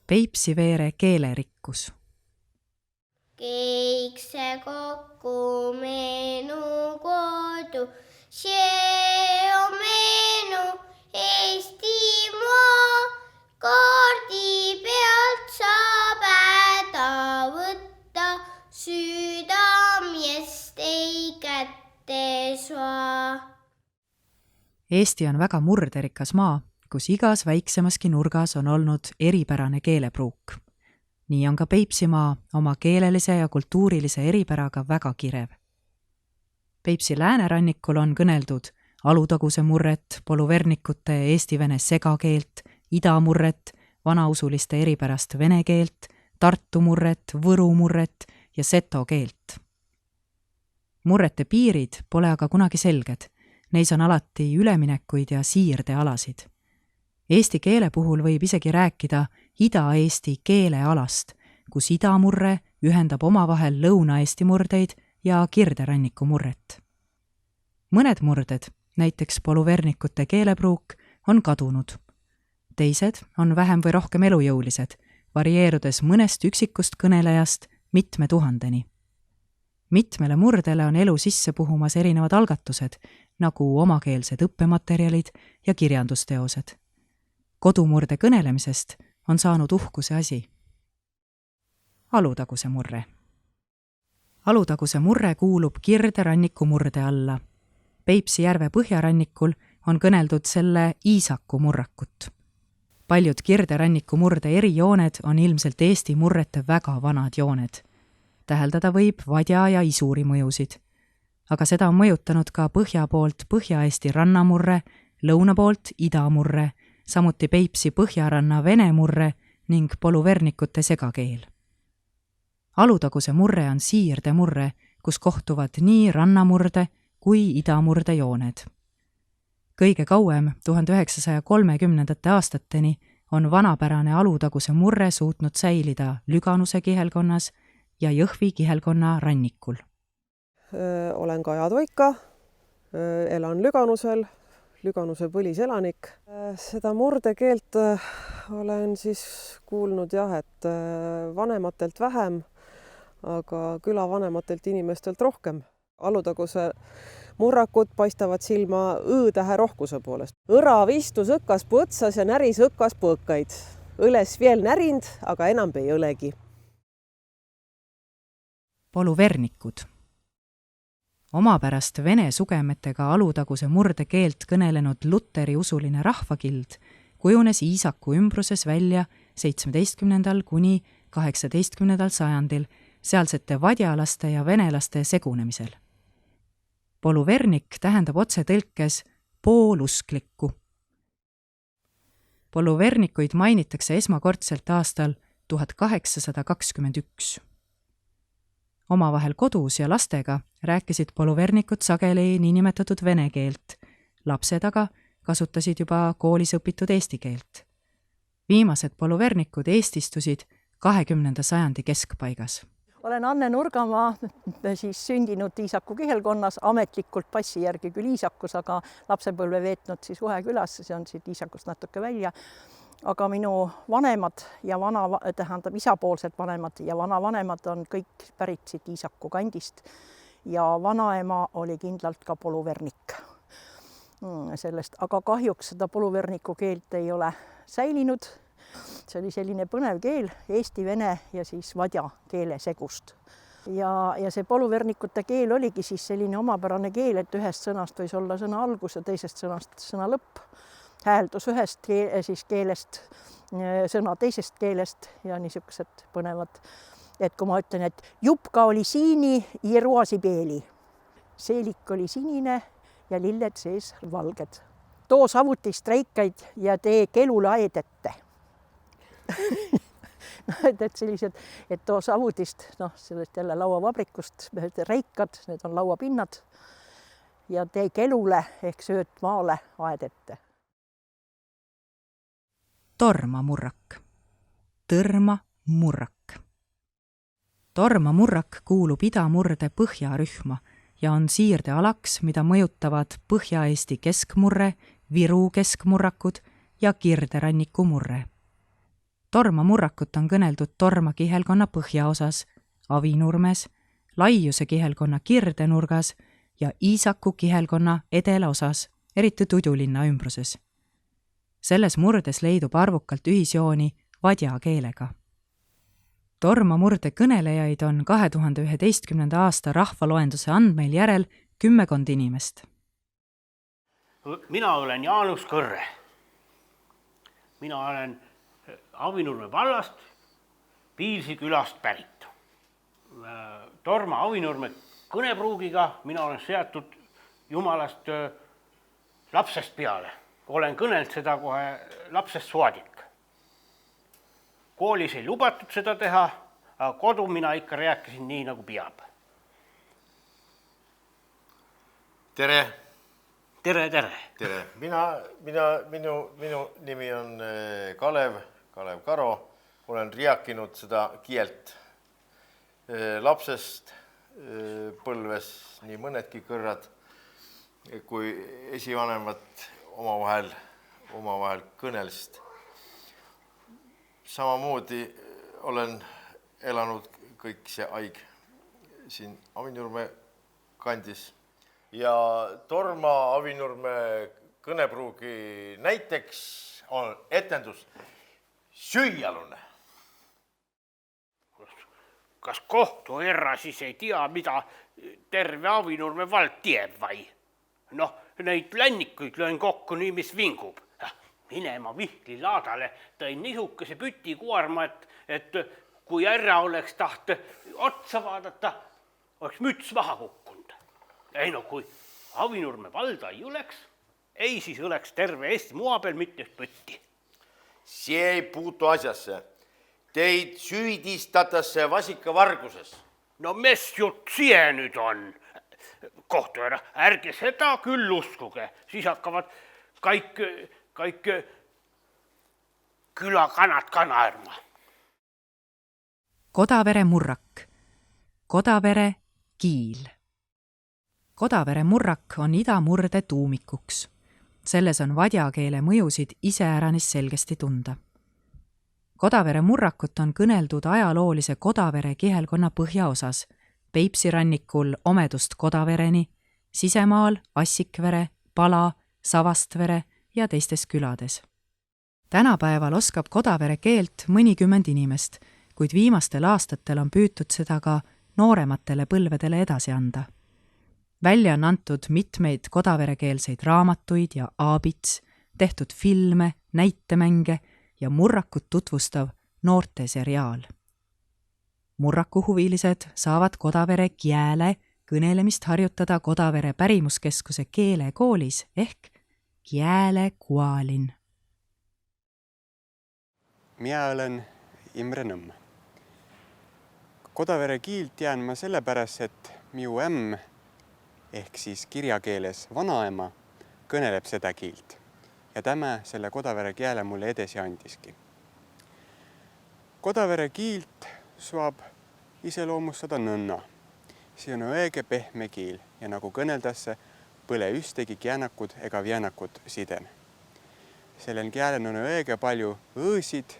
Peipsiveere keelerikkus. Kõik see kokku minu kodu, see on minu Eestimaa. Kaardi pealt saab häda võtta, südamest ei kätte saa. Eesti on väga murderikas maa, kus igas väiksemaski nurgas on olnud eripärane keelepruuk. Nii on ka Peipsimaa oma keelelise ja kultuurilise eripäraga väga kirev. Peipsi läänerannikul on kõneldud Alutaguse murret, poluvernikute ja eesti-vene segakeelt, idamurret, vanausuliste eripärast vene keelt, Tartu murret, Võru murret ja seto keelt. Murrete piirid pole aga kunagi selged. Neis on alati üleminekuid ja siirdealasid. Eesti keele puhul võib isegi rääkida Ida-Eesti keelealast, kus idamurre ühendab omavahel Lõuna-Eesti murdeid ja Kirderanniku murret. Mõned murded, näiteks poluvernikute keelepruuk, on kadunud. Teised on vähem või rohkem elujõulised, varieerudes mõnest üksikust kõnelejast mitme tuhandeni. Mitmele murdele on elu sisse puhumas erinevad algatused, nagu omakeelsed õppematerjalid ja kirjandusteosed. Kodumurde kõnelemisest on saanud uhkuse asi. Alutaguse murre. Alutaguse murre kuulub Kirderanniku murde alla. Peipsi järve põhjarannikul on kõneldud selle Iisaku murrakut. Paljud Kirderanniku murde erijooned on ilmselt Eesti murrete väga vanad jooned. Täheldada võib vadja ja isuri mõjusid. Aga seda on mõjutanud ka põhja poolt Põhja-Eesti rannamurre, lõuna poolt idamurre, samuti Peipsi põhjaranna vene murre ning poluvernikute segakeel. Alutaguse murre on siirdemurre, kus kohtuvad nii rannamurde kui idamurde jooned. Kõige kauem 1930. aastateni on vanapärane Alutaguse murre suutnud säilida Lüganuse kihelkonnas ja Jõhvi kihelkonna rannikul. Olen Kaja Toika, elan Lüganusel, Lüganuse põliselanik. Seda murdekeelt olen siis kuulnud et vanematelt vähem, aga külavanematelt inimestelt rohkem. Alutaguse murrakud paistavad silma õ-tähe rohkuse poolest. Õrav istus õkkas põõtsas ja näris õkkas põõkaid. Õles veel närind, aga enam ei õlegi. Poluvernikud. Omapärast vene sugemetega Alutaguse murdekeelt kõnelenud luteri usuline rahvakild kujunes Iisaku ümbruses välja 17. kuni 18. sajandil sealsete vadjalaste ja venelaste segunemisel. Poluvernik tähendab otsetõlkes poolusklikku. Poluvernikuid mainitakse esmakordselt aastal 1821. Omavahel kodus ja lastega rääkisid poluvernikud sageli niinimetatud vene keelt. Lapsed aga kasutasid juba koolis õpitud eesti keelt. Viimased poluvernikud eestistusid 20. sajandi keskpaigas. Olen Anne Nurgamaa, siis sündinud Iisaku kihelkonnas, ametlikult passi järgi küll Iisakus, aga lapsepõlve veetnud siis Uhe külas, see on siit Iisakust natuke välja. Aga minu vanemad ja isapoolsed vanemad ja vanavanemad on kõik pärit siit Iisaku kandist ja vanaema oli kindlalt ka poluvernik sellest, aga kahjuks seda poluverniku keelt ei ole säilinud. See oli selline põnev keel, eesti, vene ja siis vadja keele segust. Ja see poluvernikute keel oligi siis selline omapärane keel, et ühest sõnast võis olla sõna algus ja teisest sõnast sõna lõpp. Hääldus ühest keelest, sõna teisest keelest ja niisugused põnevad. Et kui ma ütlen, et jupka oli siini ja ruasi peeli. Seelik oli sinine ja lilled sees valged. Too savutist reikaid ja tee kelule aedette. Et sellised, et too savutist, sellest jälle lauavabrikust, reikad, need on lauapinnad ja tee kelule ehk sööt maale aedette. Tormamurrak. Tõrmamurrak. Tormamurrak kuulub idamurde põhjarühma ja on siirdealaks, mida mõjutavad Põhja-Eesti keskmurre, Viru keskmurrakud ja Kirderanniku murre. Torma murrakut on kõneldud Torma kihelkonna põhjaosas, Avinurmes, Laiuse kihelkonna kirdenurgas ja Iisaku kihelkonna edelaosas, eriti Tudulinna ümbruses. Selles murdes leidub arvukalt ühisjooni vadja keelega. Torma murde kõnelejaid on 2011. aasta rahvaloenduse andmeil järel 10 inimest. Mina olen Jaanus Kõrre. Mina olen Avinurme vallast, Piilsi külast pärit. Torma Avinurme kõnepruugiga mina olen seatud Jumalast lapsest peale. Olen kõnelt seda kohe lapsest saadik. Koolis ei lubatud seda teha, aga kodu mina ikka rääkisin nii, nagu peab. Tere! Tere! Tere! Minu nimi on Kalev Karo. Olen riakinud seda kielt lapsest põlves nii mõnedki kõrrad, kui esivanemad omavahel kõnelist. Samamoodi olen elanud kõik see aeg siin Avinurme kandis. Ja Torma Avinurme kõnepruugi näiteks on etendus Süüalune. Kas kohtuherra siis ei tea, mida terve Avinurme vald tieb vai? Noh, neid lännikuid löön kokku nii, mis vingub. Minema Vihkli laadale tõin nihukese püti kuorma, et kui ära oleks taht otsa vaadata, oleks müts maha kukkunud. Ei no, kui Avinurme valda ei oleks, ei siis oleks terve Eesti maa peal mitte pütti. See ei puutu asjasse. Teid süüdistatakse vasikavarguses. No mis jutt see nüüd on? Kohtuherra, ärge seda küll uskuge, siis hakkavad kõik külakanad ka naerma. Kodavere murrak. Kodavere kiil. Kodavere murrak on idamurde tuumikuks. Selles on vadjakeele mõjusid iseäranis selgesti tunda. Kodavere murrakut on kõneldud ajaloolise Kodavere kihelkonna põhjaosas, Peipsi rannikul Omedust Kodavereni, Sisemaal Assikvere, Pala, Savastvere ja teistes külades. Tänapäeval oskab Kodavere keelt mõnikümmend inimest, kuid viimastel aastatel on püütud seda ka noorematele põlvedele edasi anda. Välja on antud mitmeid kodaverekeelseid raamatuid ja aabits, tehtud filme, näitemänge ja murrakut tutvustav noorte seriaal. Murrakuhuvilised saavad Kodavere kiele kõnelemist harjutada Kodavere pärimuskeskuse keelekoolis ehk kielekualin. Mina olen Imre Nõmm. Kodavere kiilt jään ma sellepärast, et miu ämm ehk siis kirjakeeles vanaema kõneleb seda kiilt ja tämä selle Kodavere kiele mulle edasi andiski. Kodavere kiilt saab iseloomustada nõnna. See on õige pehme kiil ja nagu kõneldasse põle üstegi kiänakud ega viänakud siden. Sellel kielen on õige palju õõsid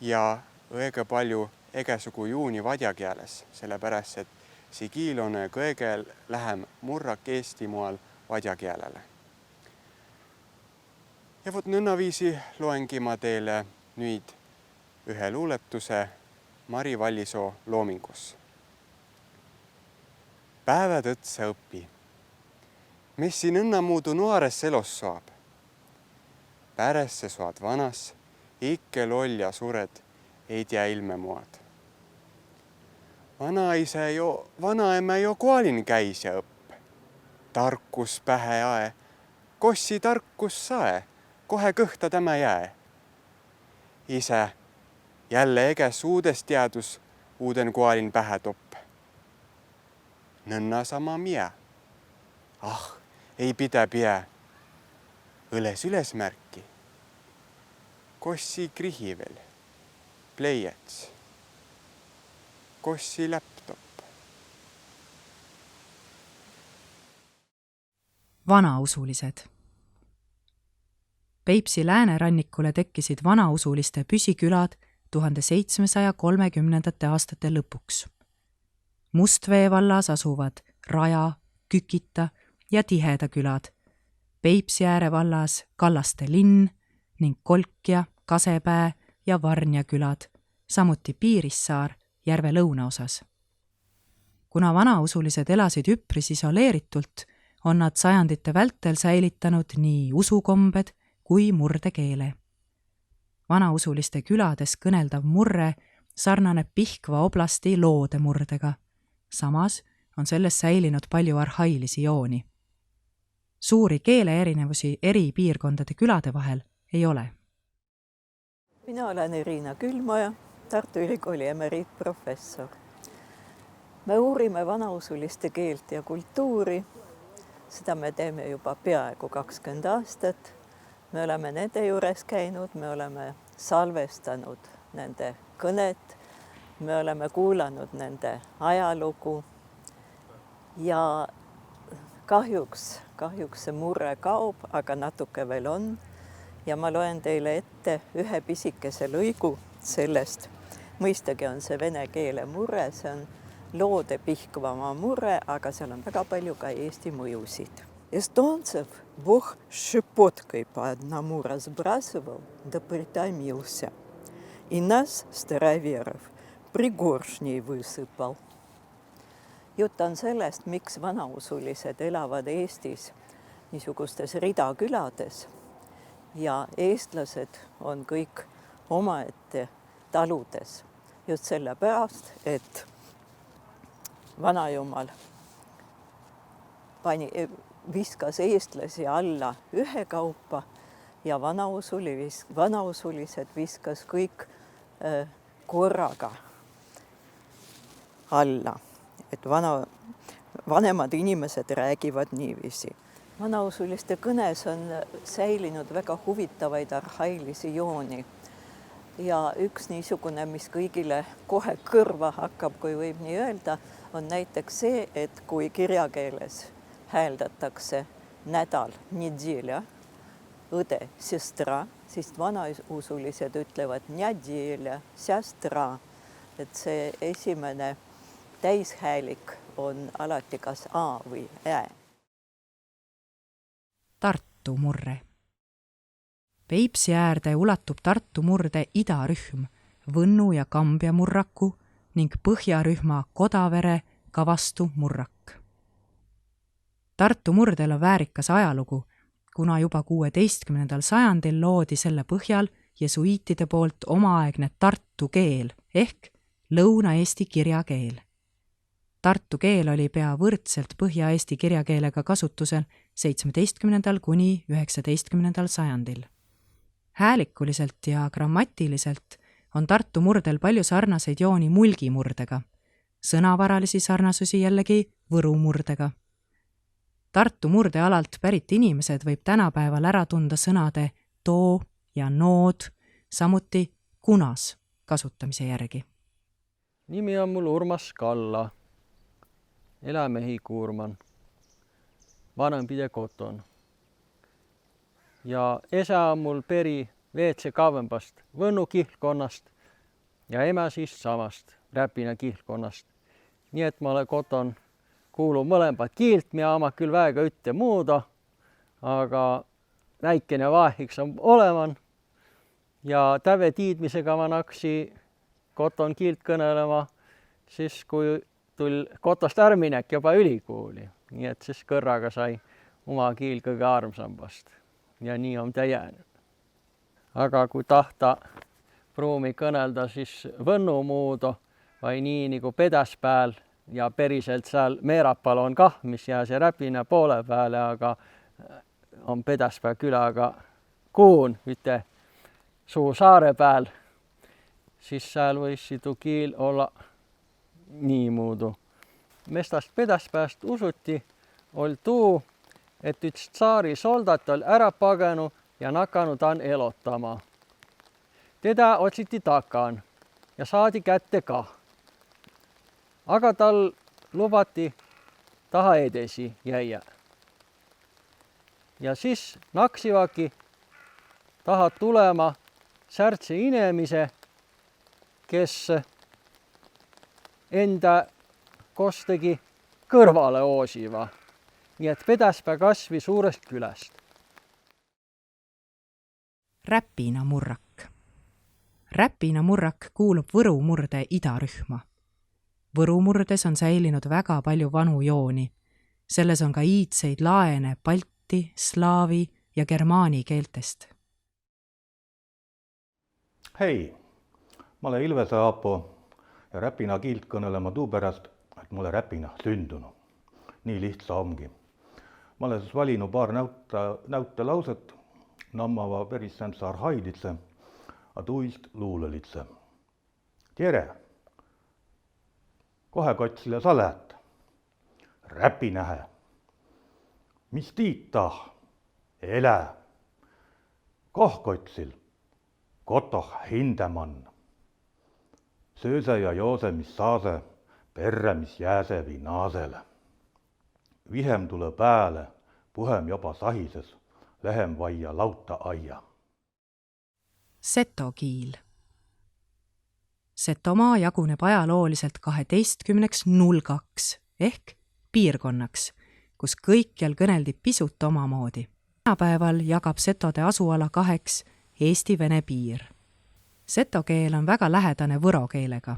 ja õige palju egesugu juuni vadjakeeles, sellepärast, et see kiil on kõige lähem murrak Eestimaal vadjakeelele. Ja vot nõnnaviisi loengi ma teile nüüd ühe luuletuse Mari Vallisoo loomingus. Päevä tõtse õppi. Mis siin õnnamuudu noares elos saab? Päresse saad vanas, ikke loll ja sured, ei tea ilme muad. Vanaema jo koalin käis ja õpp. Tarkus pähe ae, kossi tarkus sae, kohe kõhta tämä jää. Ise jälle eges uudes teadus uuden koalin pähe topp. Nõnna sama mie. Ei pidä pie. Üles märki. Kossi krihivel. Pleiets. Kossi laptop. Vanausulised. Peipsi läänerannikule tekkisid vanausuliste püsikülad 1730. aastate lõpuks. Mustvee vallas asuvad Raja, Kükita ja Tiheda külad, Peipsiääre vallas Kallaste linn ning Kolkja, Kasepää ja Varnja külad, samuti Piirissaar järve lõunaosas. Kuna vanausulised elasid üpris isoleeritult, on nad sajandite vältel säilitanud nii usukombed kui murdekeele. Vanausuliste külades kõneldav murre sarnaneb Pihkva oblasti loodemurdega. Samas on selles säilinud palju arhailisi jooni. Suuri keeleerinevusi eri piirkondade külade vahel ei ole. Mina olen Irina Külmaja, Tartu Ülikooli emeriitprofessor. Me uurime vanausuliste keelt ja kultuuri. Seda me teeme juba peaaegu 20 aastat. Me oleme nende juures käinud, me oleme salvestanud nende kõnet, me oleme kuulanud nende ajalugu ja kahjuks see murre kaob, aga natuke veel on. Ja ma loen teile ette ühe pisikese lõigu sellest. Mõistagi on see vene keele murre, see on loode Pihkvamaa murre, aga seal on väga palju ka eesti mõjusid. Эстонцев Бог щепоткой по одному разбрасывал, да притомился. И нас, староверов, пригоршней высыпал. Jutt on sellest, miks vanausulised elavad Eestis niisugustes ridakülades ja eestlased on kõik omaette taludes. Just sellepärast, et vanajumal viskas eestlasi alla ühekaupa ja vanausulised viskas kõik korraga alla. Et vanemad inimesed räägivad niiviisi. Vanausuliste kõnes on säilinud väga huvitavaid arhailisi jooni. Ja üks niisugune, mis kõigile kohe kõrva hakkab, kui võib nii öelda, on näiteks see, et kui kirjakeeles hääldatakse nädal, nedelja, õde, sestra, siis vanausulised ütlevad nedelja, sestra. Et see esimene täishäälik on alati kas A või Ä. Tartu murre. Peipsi äärde ulatub Tartu murde idarühm, Võnnu ja Kambja murraku ning põhjarühma Kodavere, Kavastu murrak. Tartu murdel on väärikas ajalugu, kuna juba 16. sajandil loodi selle põhjal jesuiitide poolt omaaegne tartu keel ehk Lõuna-Eesti kirjakeel. Tartu keel oli pea võrdselt Põhja-Eesti kirjakeelega kasutusel 17. kuni 19. sajandil. Häälikuliselt ja grammatiliselt on Tartu murdel palju sarnaseid jooni mulgi murdega, sõnavaralisi sarnasusi jällegi Võru murdega. Tartu murdealalt pärit inimesed võib tänapäeval ära tunda sõnade too ja nood, samuti kunas kasutamise järgi. Nimi on mul Urmas Kalla, Elämehi Kuurman, Vanempide koton. Ja esä on mul peri Veetse Kavempast, Võnnu kihlkonnast ja emä siis samast, Räpina kihlkonnast. Nii et ma olen koton kuulu mõlemad kiilt, mina oma küll väega ütte muuda, aga väikene vaehiks on oleman. Ja täve tiidmisega ma naksi koton kiilt kõnelema, siis kui tuli kotost ärminek juba ülikooli. Nii et siis kõrraga sai oma kiil kõige armsambast. Ja nii on ta jäänud. Aga kui tahta pruumi kõnelda, siis Võnnu muudu vai nii nagu Pedäspääl ja periselt seal Meerapal on kah, mis jää see Räpina poole pääle, aga on Pedäspää külaga kuun üte suu saare pääl, siis seal võisi tuu kiil olla nii muudu. Mestast Pedäspääst usuti oli tuu, et üks tsaari soldat oli ära pagenu ja nakanud ta elotama. Teda otsiti takan ja saadi kätte kah. Aga tal lubati taha edesi jäia. Ja siis naksivaki tahad tulema särtse inemise, kes enda kostegi kõrvale oosiva. Nii et Pedäspää kasvi suurest küläst. Räpinamurrak. Räpinamurrak kuulub Võru murde idarühma. Võru murdes on säilinud väga palju vanu jooni. Selles on ka iidseid laene balti, slaavi ja germaani keeltest. Hei, ma olen Ilvese Aapo ja räpina kiilt kõnelema tuu pärast, et mulle räpina sündunu. Nii lihtsa ongi. Ma olen siis valinu paar näytelauset, nammava perisämse arhaiditse, a tuist luulelitse. Tere! Kohe kotsile sa läät. Räpi nähe. Mis tiit tah? Elä. Kohkotsil. Kotoh hindemann. Sööse ja joose, mis saase, perre, mis jääse või naasele. Vihem tule pääle, puhem jopa sahises, lähem vaia lauta aia. Seto kiil. Setomaa jaguneb ajalooliselt 12 ehk piirkonnaks, kus kõikjal kõneldi pisut omamoodi. Tänapäeval jagab setode asuala 2 Eesti-Vene piir. Seto keel on väga lähedane võro keelega.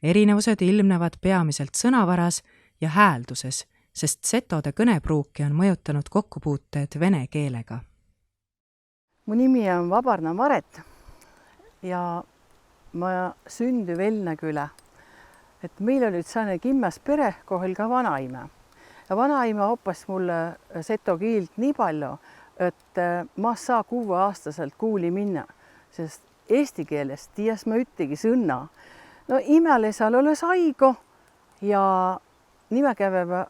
Erinevused ilmnevad peamiselt sõnavaras ja häälduses, sest setode kõnepruuki on mõjutanud kokkupuuted vene keelega. Mu nimi on Vabarna Maret ja ma sündü Velnekülä. Et meil oli säärne kimmäs pere, kohal ka vanaime. Ja vanaime oppas mulle seto kiilt nii palju, et ma saa 6-aastaselt kuuli minna, sest eesti keeles tiias ma üttegi sõnna. No imälesal oles aigo ja nime käveva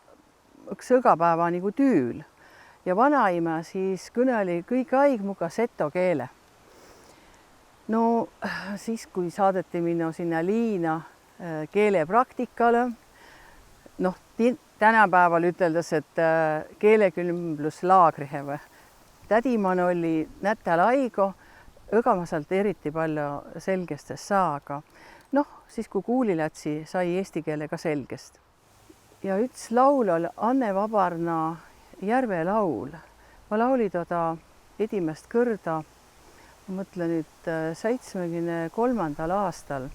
üks õgapäeva nagu tüül. Ja vanaima siis kõneli kõik aig muga seto keele. No siis, kui saadeti minna sinna liina keelepraktikale, noh, tänapäeval üteldes, et keelekülmbluslaagrihe või. Tädiman oli nätäl aigo, õgamasalt eriti palju selgestest saaga. Noh, siis kui kuulilätsi sai eesti keele ka selgest. Ja üks laul oli Anne Vabarna Järve laul. Ma lauli toda edimest kõrda, ma mõtlen nüüd 73. aastal.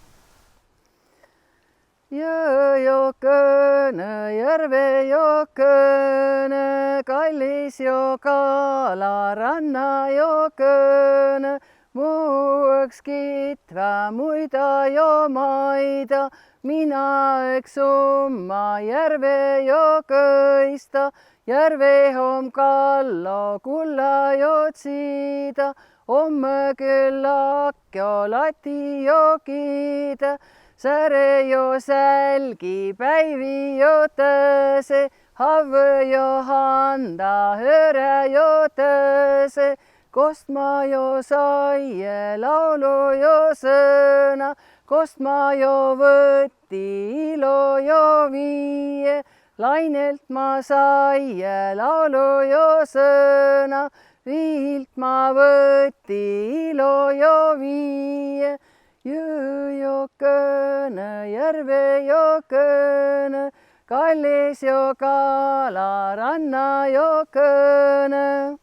Jõe jokõne, järve jokõne, kallis jokala, ranna jokõne, muuks kitva muida jo maida, mina eks oma järve jokõista, järve om kallo kulla jotsida, omme küllak jo lati jokida, säre jo sälgi päivi jo tõse, havve jo handa höre jo tõse, kost ma jo saie laulu jo sõna, kost ma jo võtti ilo jo viie, lainelt ma saie laulu jo sõna, viilt ma võtti ilo jo viie. Jõe jokõne, järve jokõne, kallis jokala, ranna jokõne.